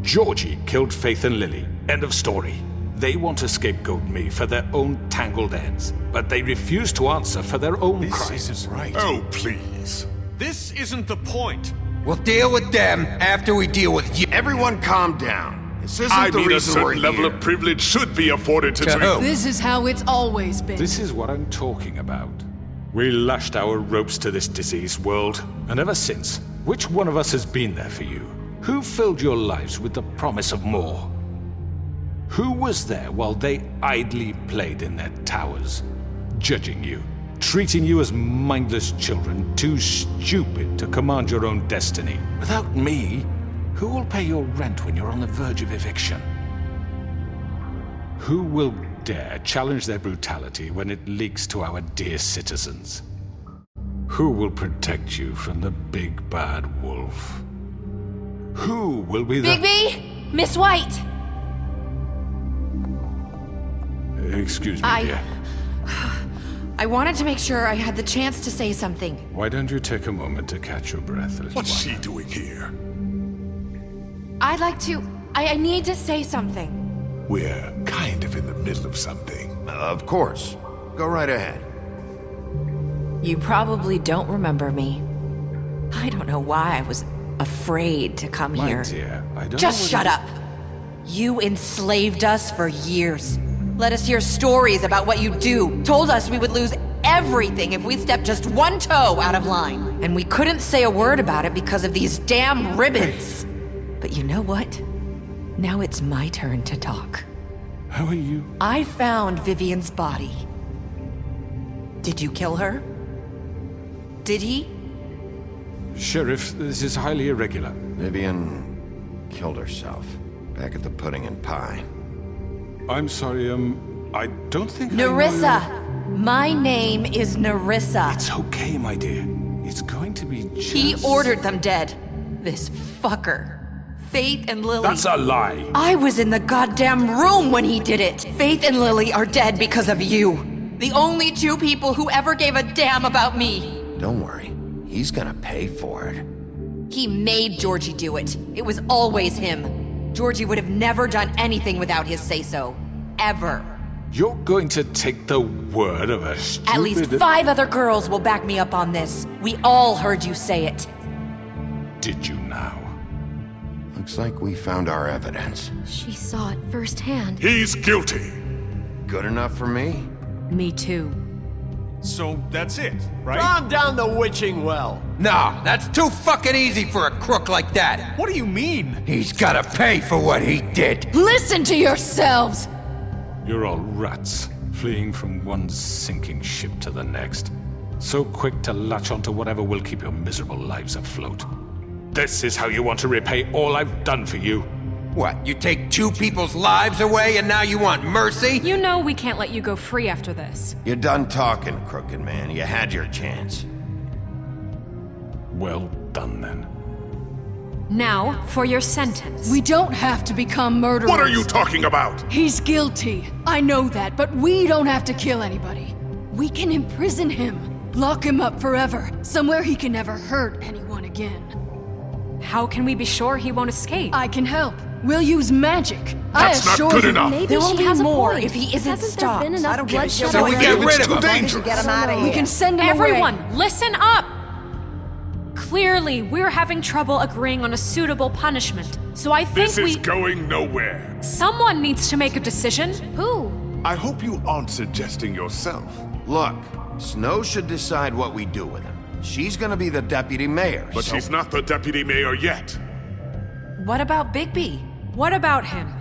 Georgie killed Faith and Lily. End of story. They want to scapegoat me for their own tangled ends, but they refuse to answer for their own crimes. This isn't right. Oh, please. This isn't the point. We'll deal with them after we deal with you. Everyone calm down. This isn't the reason a certain level of privilege should be afforded to who? This is how it's always been. This is what I'm talking about. We lashed our ropes to this diseased world, and ever since, which one of us has been there for you? Who filled your lives with the promise of more? Who was there while they idly played in their towers, judging you, treating you as mindless children, too stupid to command your own destiny? Without me, who will pay your rent when you're on the verge of eviction? Who will dare challenge their brutality when it leaks to our dear citizens? Who will protect you from the big bad wolf? Who will be the— Bigby! Miss White! Excuse me, dear. I wanted to make sure I had the chance to say something. Why don't you take a moment to catch your breath, little What's one? she doing here? I'd like to... I need to say something. We're kind of in the middle of something. Of course. Go right ahead. You probably don't remember me. I don't know why I was afraid to come My here. dear, I don't Just know shut up! You enslaved us for years. Let us hear stories about what you do. Told us we would lose everything if we stepped just one toe out of line. And we couldn't say a word about it because of these damn ribbons. But you know what? Now it's my turn to talk. How are you? I found Vivian's body. Did you kill her? Did he? Sheriff, this is highly irregular. Vivian killed herself back at the Pudding and Pie. I'm sorry, I don't think Nerissa! My name is Nerissa. It's okay, my dear. It's going to be just— He ordered them dead. This fucker. Faith and Lily. That's a lie. I was in the goddamn room when he did it. Faith and Lily are dead because of you. The only two people who ever gave a damn about me. Don't worry. He's gonna pay for it. He made Georgie do it. It was always him. Georgie would have never done anything without his say-so. Ever. You're going to take the word of a stupid— At least 5 other girls will back me up on this. We all heard you say it. Did you now? Looks like we found our evidence. She saw it firsthand. He's guilty. Good enough for me? Me too. So that's it, right? Calm down the witching well. No, that's too fucking easy for a crook like that. What do you mean? He's gotta pay for what he did. Listen to yourselves! You're all rats, fleeing from one sinking ship to the next. So quick to latch onto whatever will keep your miserable lives afloat. This is how you want to repay all I've done for you? What, you take 2 people's lives away and now you want mercy? You know we can't let you go free after this. You're done talking, crooked man. You had your chance. Well done, then. Now, for your sentence. We don't have to become murderers. What are you talking about? He's guilty. I know that, but we don't have to kill anybody. We can imprison him. Lock him up forever. Somewhere he can never hurt anyone again. How can we be sure he won't escape? I can help. We'll use magic. That's not good enough. Maybe There will she be has a more point. if he isn't Hasn't stopped. there been enough bloodshed So we already? get rid It's of too him. dangerous. Get him out of here. We can send him Everyone, away. listen up! Clearly, we're having trouble agreeing on a suitable punishment, so I think This is going nowhere. Someone needs to make a decision. Who? I hope you aren't suggesting yourself. Look, Snow should decide what we do with him. She's gonna be the deputy mayor, But she's not the deputy mayor yet. What about Bigby? What about him?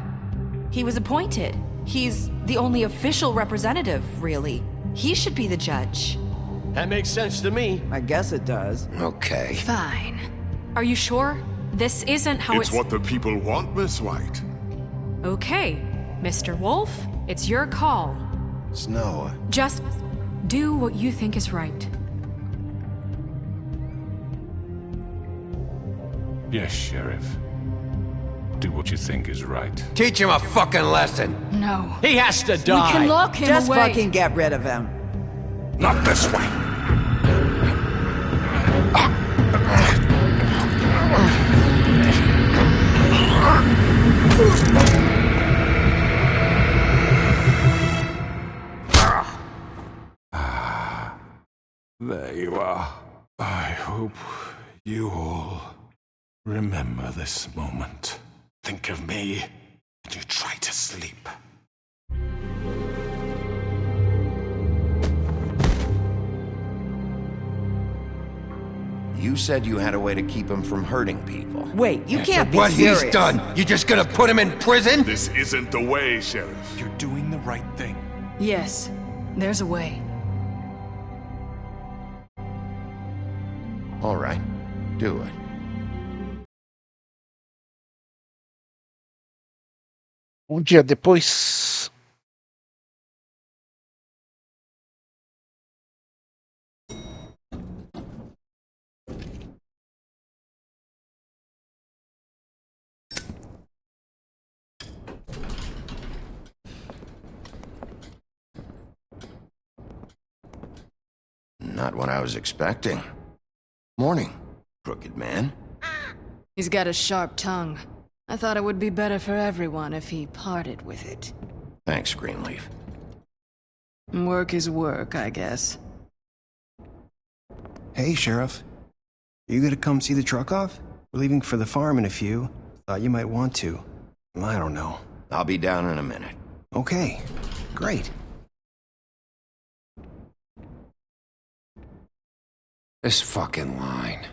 He was appointed. He's the only official representative, really. He should be the judge. That makes sense to me. I guess it does. Okay. Fine. Are you sure? This isn't how It's what the people want, Miss White. Okay, Mr. Wolf, it's your call. Snow. Just do what you think is right. Yes, Sheriff. Do what you think is right. Teach him a fucking lesson. No. He has to die. We can lock him Just away. fucking get rid of him. Not this way. There you are. I hope you all remember this moment. Think of me, and you try to sleep. You said you had a way to keep him from hurting people. Wait, you can't be What serious. he's done, you just gonna put him in prison? This isn't the way, Sheriff. You're doing the right thing. Yes, there's a way. All right, do it. Dia depois. Not what I was expecting. Morning, crooked man. He's got a sharp tongue. I thought it would be better for everyone if he parted with it. Thanks, Greenleaf. Work is work, I guess. Hey, Sheriff. You gonna come see the truck off? We're leaving for the farm in a few. Thought you might want to. I don't know. I'll be down in a minute. Okay, great. This fucking line.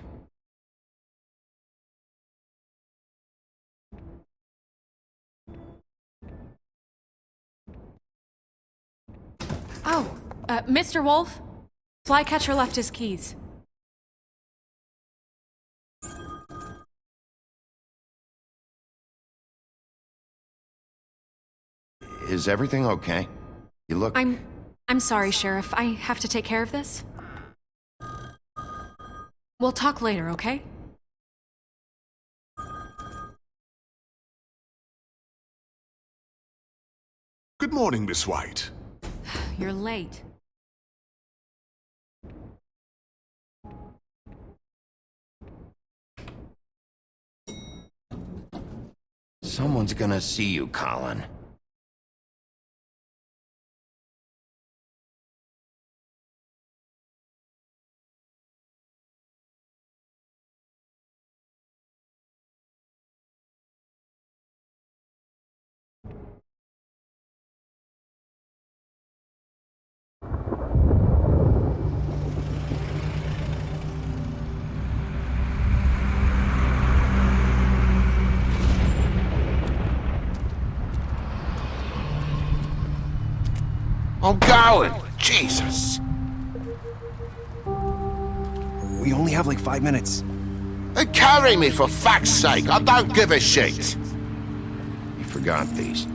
Oh, Mr. Wolf? Flycatcher left his keys. Is everything okay? You look... I'm sorry, Sheriff. I have to take care of this. We'll talk later, okay? Good morning, Miss White. You're late. Someone's gonna see you, Colin. I'm going! Jesus! We only have like 5 minutes. Carry me, for fuck's sake! I don't give a shit! You forgot these.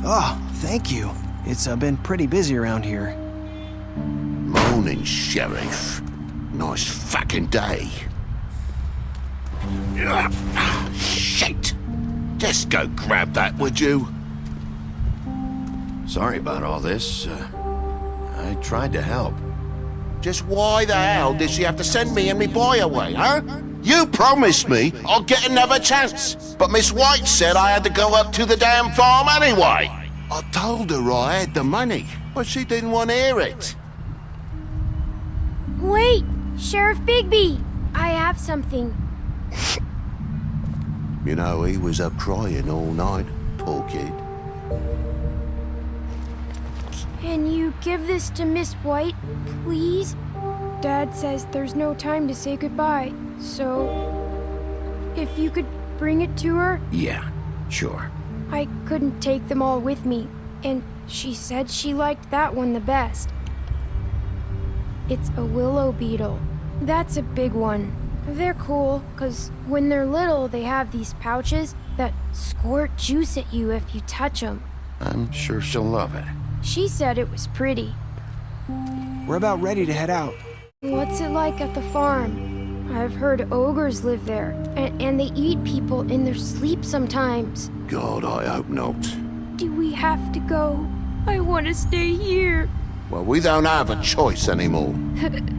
Oh, thank you. It's been pretty busy around here. Morning, Sheriff. Nice fucking day. Shit! Just go grab that, would you? Sorry about all this. I tried to help. Just why the hell did she have to send me and me boy away, huh? You promised me I'd get another chance, but Miss White said I had to go up to the damn farm anyway. I told her I had the money, but she didn't want to hear it. Wait, Sheriff Bigby! I have something. You know, he was up crying all night, poor kid. Can you give this to Miss White, please? Dad says there's no time to say goodbye, so if you could bring it to her? Yeah, sure. I couldn't take them all with me, and she said she liked that one the best. It's a willow beetle. That's a big one. They're cool, 'cause when they're little, they have these pouches that squirt juice at you if you touch them. I'm sure she'll love it. She said it was pretty. We're about ready to head out. What's it like at the farm? I've heard ogres live there, and they eat people in their sleep sometimes. God, I hope not. Do we have to go? I want to stay here. Well, we don't have a choice anymore.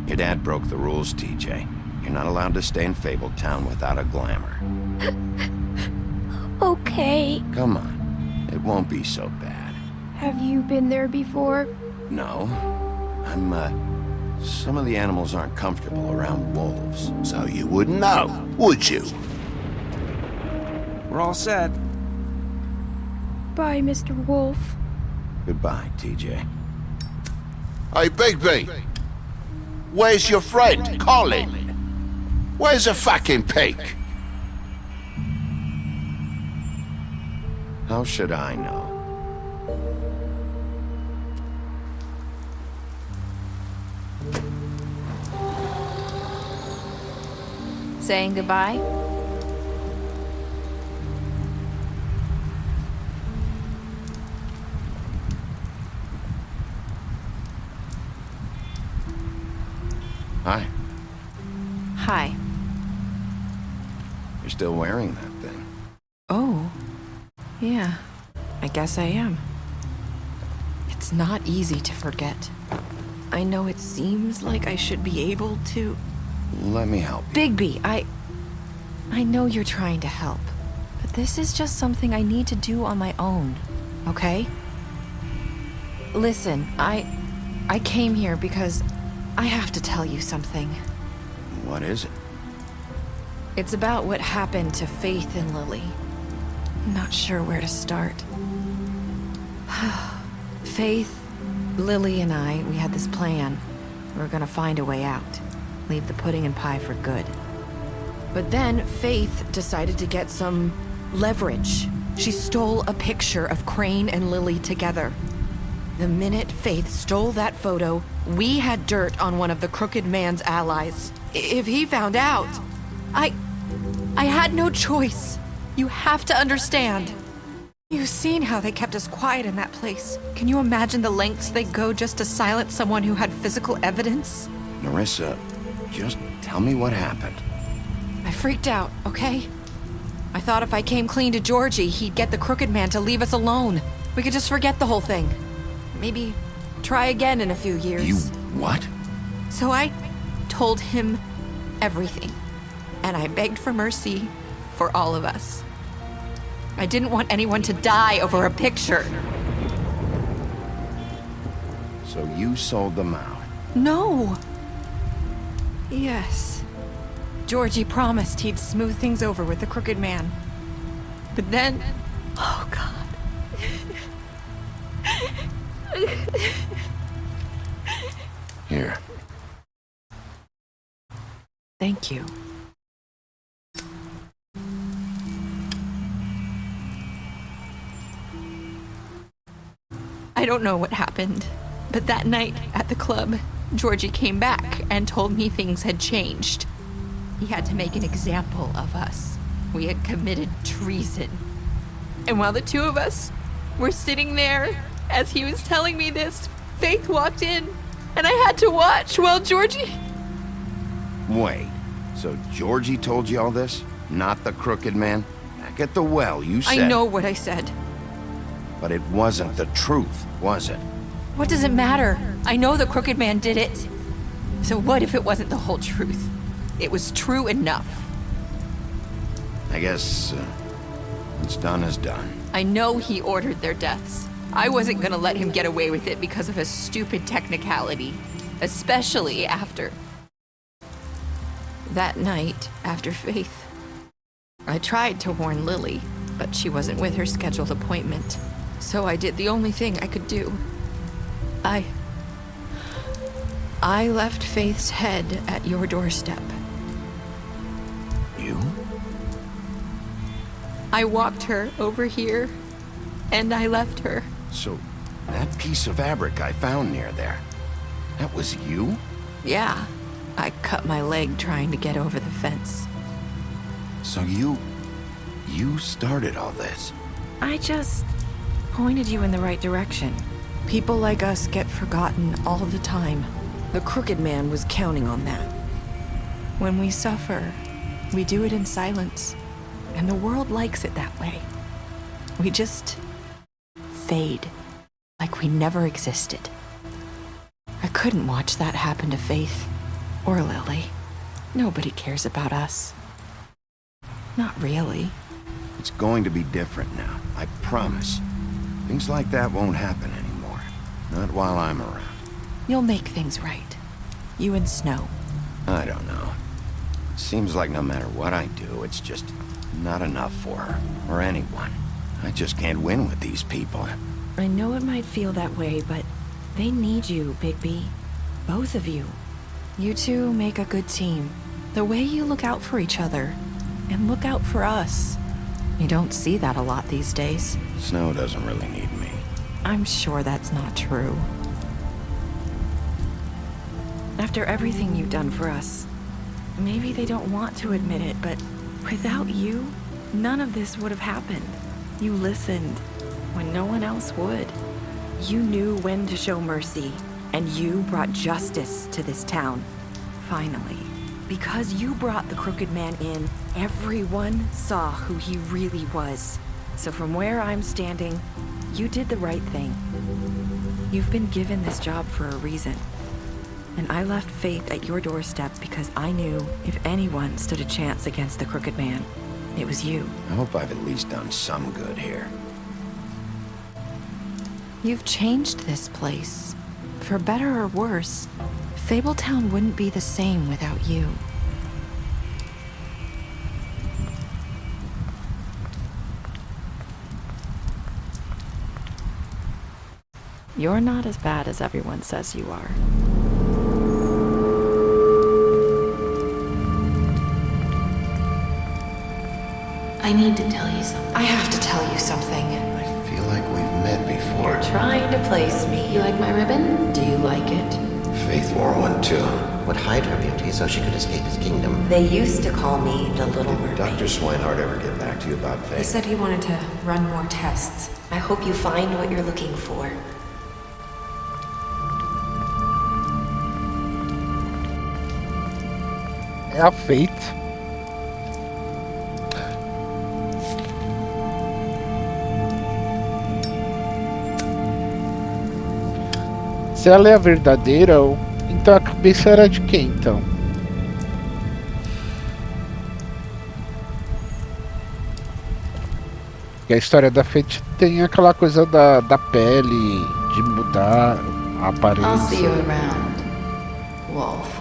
Your dad broke the rules, TJ. You're not allowed to stay in Fabletown without a glamour. Okay. Come on. It won't be so bad. Have you been there before? No. Some of the animals aren't comfortable around wolves. So you wouldn't know, would you? We're all set. Bye, Mr. Wolf. Goodbye, TJ. Hey, Bigby! Where's your friend, Colin? Where's the fucking pig? How should I know? Saying goodbye? Hi. Hi. You're still wearing that thing. Oh. Yeah. I guess I am. It's not easy to forget. I know it seems like I should be able to... Let me help you. Bigby, I know you're trying to help, but this is just something I need to do on my own, okay? Listen, I came here because I have to tell you something. What is it? It's about what happened to Faith and Lily. I'm not sure where to start. Faith, Lily, and I, we had this plan. We were gonna find a way out. Leave the pudding and pie for good. But then Faith decided to get some leverage. She stole a picture of Crane and Lily together. The minute Faith stole that photo, we had dirt on one of the Crooked Man's allies. If he found out, I had no choice. You have to understand. You've seen how they kept us quiet in that place. Can you imagine the lengths they'd go just to silence someone who had physical evidence? Narissa, just tell me what happened. I freaked out, okay? I thought if I came clean to Georgie, he'd get the Crooked Man to leave us alone. We could just forget the whole thing. Maybe try again in a few years. You what? So I told him everything. And I begged for mercy for all of us. I didn't want anyone to die over a picture. So you sold them out? No. Yes. Georgie promised he'd smooth things over with the Crooked Man. But then... Oh, God. Here. Thank you. I don't know what happened, but that night at the club, Georgie came back and told me things had changed. He had to make an example of us. We had committed treason. And while the two of us were sitting there, as he was telling me this, Faith walked in, and I had to watch while Georgie... Wait, so Georgie told you all this? Not the Crooked Man? Back at the well, you said... I know what I said. But it wasn't the truth, was it? What does it matter? I know the Crooked Man did it. So what if it wasn't the whole truth? It was true enough. I guess, what's done is done. I know he ordered their deaths. I wasn't gonna let him get away with it because of a stupid technicality. Especially after... That night, after Faith, I tried to warn Lily, but she wasn't with her scheduled appointment. So I did the only thing I could do. I left Faith's head at your doorstep. You? I walked her over here, and I left her. So, that piece of fabric I found near there, that was you? Yeah, I cut my leg trying to get over the fence. So you started all this? I just pointed you in the right direction. People like us get forgotten all the time. The Crooked Man was counting on that. When we suffer, we do it in silence, and the world likes it that way. We just fade, like we never existed. I couldn't watch that happen to Faith, or Lily. Nobody cares about us. Not really. It's going to be different now, I promise. Things like that won't happen anymore. Not while I'm around. You'll make things right. You and Snow. I don't know. Seems like no matter what I do, it's just not enough for her, or anyone. I just can't win with these people. I know it might feel that way, but they need you, Bigby. Both of you. You two make a good team. The way you look out for each other, and look out for us. You don't see that a lot these days. Snow doesn't really need me. I'm sure that's not true. After everything you've done for us, maybe they don't want to admit it, but without you, none of this would have happened. You listened when no one else would. You knew when to show mercy, and you brought justice to this town. Finally. Because you brought the Crooked Man in, everyone saw who he really was. So from where I'm standing, you did the right thing. You've been given this job for a reason. And I left Faith at your doorstep because I knew if anyone stood a chance against the Crooked Man, it was you. I hope I've at least done some good here. You've changed this place. For better or worse, Fabletown wouldn't be the same without you. You're not as bad as everyone says you are. I need to tell you something. I have to tell you something. I feel like we've met before. You're trying to place me. You like my ribbon? Do you like it? Faith wore one too. Would hide her beauty so she could escape his kingdom. They used to call me the Little Mermaid. Dr. Swinehart ever get back to you about Faith? He said he wanted to run more tests. I hope you find what you're looking for. É a Faith. Se ela é a verdadeira, então a cabeça era de quem, então? E a história da Faith tem aquela coisa da pele, de mudar a aparência. I'll see you around, Wolf.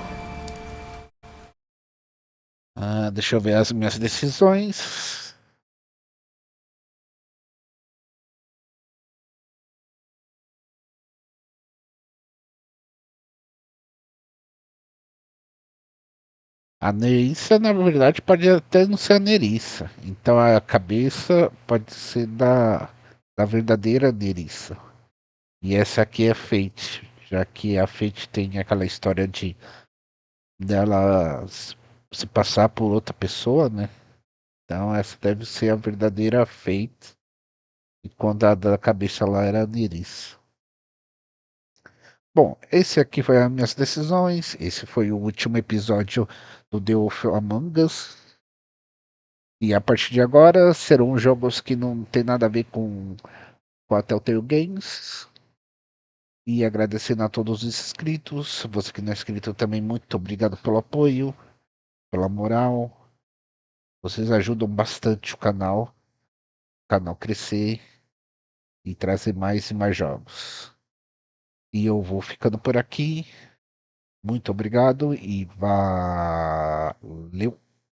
Deixa eu ver as minhas decisões. A Nerissa, na verdade, pode até não ser a Nerissa. Então a cabeça pode ser da verdadeira Nerissa. E essa aqui é Fate, já que a Fate tem aquela história de dela se passar por outra pessoa, né? Então essa deve ser a verdadeira Fate. E quando a da cabeça lá era a Nerissa. Bom, esse aqui foi as minhas decisões. Esse foi o último episódio do TheWolfAmongUs. E a partir de agora serão jogos que não tem nada a ver com a Telltale Games. E agradecendo a todos os inscritos. Você que não é inscrito também, muito obrigado pelo apoio, pela moral. Vocês ajudam bastante o canal crescer e trazer mais e mais jogos. E eu vou ficando por aqui. Muito obrigado e valeu!